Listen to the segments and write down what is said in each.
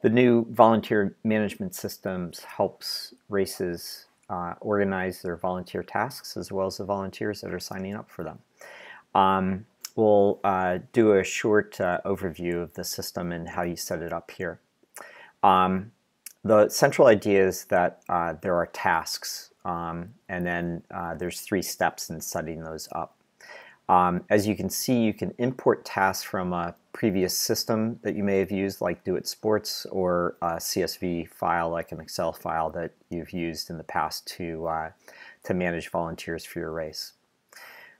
The new volunteer management systems helps races organize their volunteer tasks as well as the volunteers that are signing up for them. We'll do a short overview of the system and how you set it up here. The central idea is that there are tasks, and then there's 3 steps in setting those up. As you can see, you can import tasks from a previous system that you may have used, like Do It Sports, or a CSV file, like an Excel file that you've used in the past to manage volunteers for your race.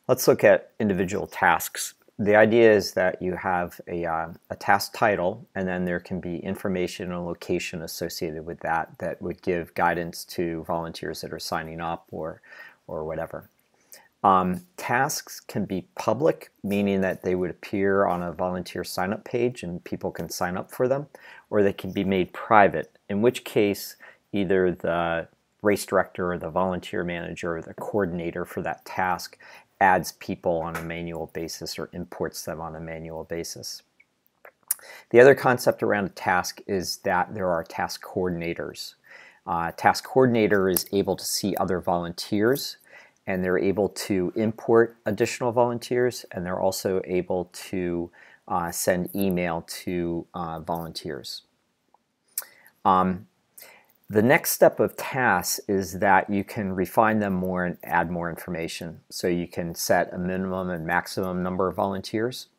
Let's look at individual tasks. The idea is that you have a task title, and then there can be information and location associated with that that would give guidance to volunteers that are signing up or whatever. Tasks can be public, meaning that they would appear on a volunteer sign-up page and people can sign up for them, or they can be made private, in which case either the race director or the volunteer manager or the coordinator for that task adds people on a manual basis or imports them on a manual basis. The other concept around a task is that there are task coordinators. Task coordinator is able to see other volunteers, and they're able to import additional volunteers, and they're also able to send email to volunteers. The next step of tasks is that you can refine them more and add more information. So you can set a minimum and maximum number of volunteers.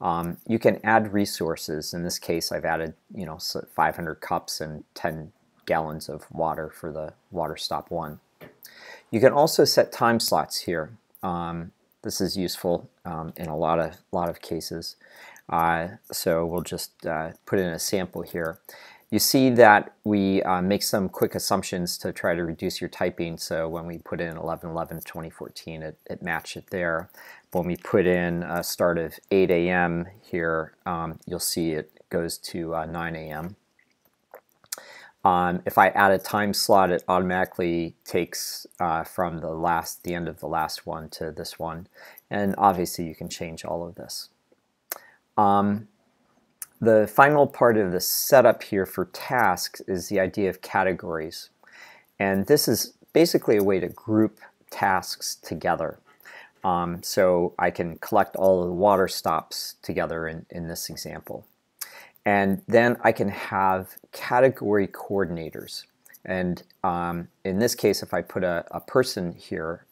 You can add resources. In this case, I've added 500 cups and 10 gallons of water for the water stop 1. You can also set time slots here. This is useful in a lot of cases. So we'll just put in a sample here. You see that we make some quick assumptions to try to reduce your typing. So when we put in 11/11/2014, it matched it there. When we put in a start of 8 a.m. here, you'll see it goes to 9 a.m. If I add a time slot, it automatically takes from the end of the last one to this one. And obviously you can change all of this. The final part of the setup here for tasks is the idea of categories. And this is basically a way to group tasks together. So I can collect all of the water stops together in this example. And then I can have category coordinators. And in this case, if I put a person here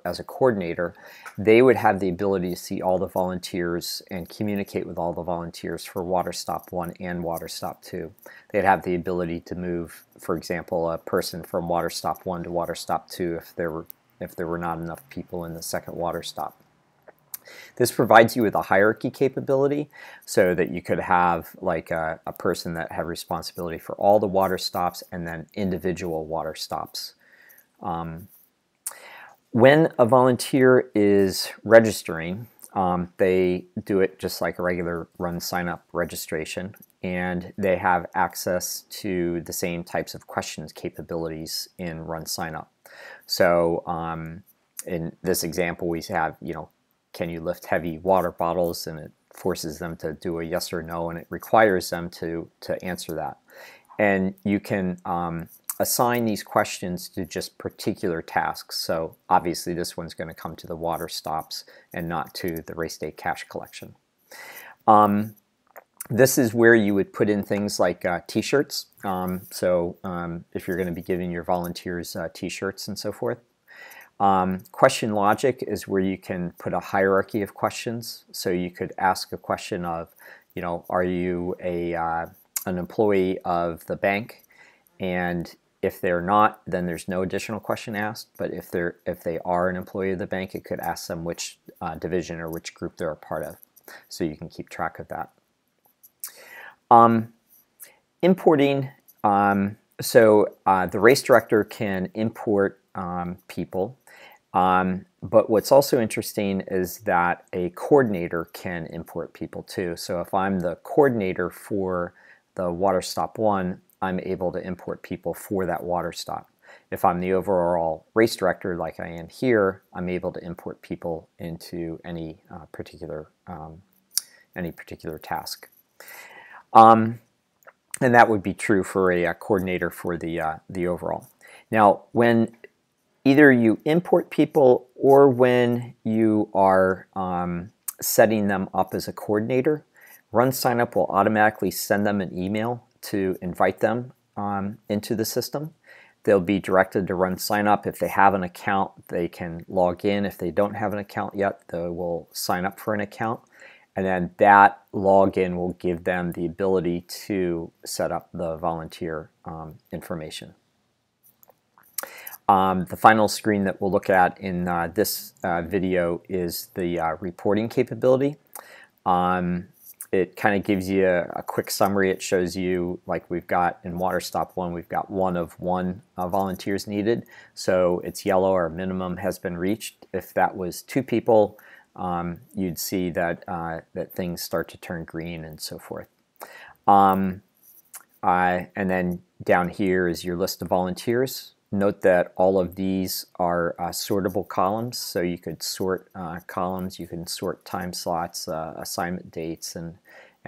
as a coordinator, they would have the ability to see all the volunteers and communicate with all the volunteers for water stop 1 and water stop 2. They'd have the ability to move, for example, a person from water stop 1 to water stop 2 if there were not enough people in the second water stop. This provides you with a hierarchy capability so that you could have like a person that had responsibility for all the water stops and then individual water stops. When a volunteer is registering, they do it just like a regular RunSignUp registration, and they have access to the same types of questions capabilities in RunSignUp. So in this example, we have, can you lift heavy water bottles, and it forces them to do a yes or no, and it requires them to answer that. And you can assign these questions to just particular tasks. So obviously this one's going to come to the water stops and not to the race day cash collection. This is where you would put in things like t-shirts. If you're going to be giving your volunteers t-shirts and so forth. Question logic is where you can put a hierarchy of questions. So you could ask a question of, are you an employee of the bank? And if they're not, then there's no additional question asked. But if they are an employee of the bank, it could ask them which division or which group they're a part of. So you can keep track of that. Importing. The race director can import people. But what's also interesting is that a coordinator can import people too. So if I'm the coordinator for the water stop 1, I'm able to import people for that water stop. If I'm the overall race director like I am here, I'm able to import people into any particular task. And that would be true for a coordinator for the overall. Now, when either you import people or when you are setting them up as a coordinator, RunSignUp will automatically send them an email to invite them into the system. They'll be directed to RunSignUp. If they have an account, they can log in. If they don't have an account yet, they will sign up for an account. And then that login will give them the ability to set up the volunteer information. The final screen that we'll look at in this video is the reporting capability. It kind of gives you a quick summary. It shows you, like we've got in WaterStop 1, we've got 1 of 1 volunteers needed. So it's yellow, our minimum has been reached. If that was 2 people, you'd see that, that things start to turn green and so forth. And then down here is your list of volunteers. Note that all of these are sortable columns, so you could sort columns, you can sort time slots, assignment dates, and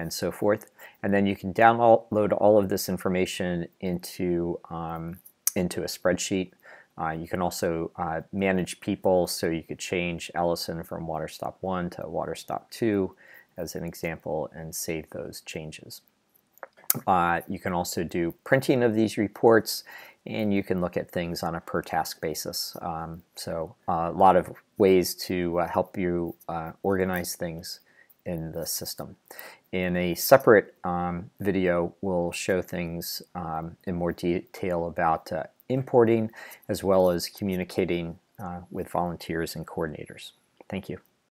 so forth. And then you can download all of this information into a spreadsheet. You can also manage people, so you could change Ellison from WaterStop 1 to WaterStop 2 as an example and save those changes. You can also do printing of these reports, and you can look at things on a per task basis. So a lot of ways to help you organize things in the system. In a separate video, we'll show things in more detail about importing as well as communicating with volunteers and coordinators. Thank you.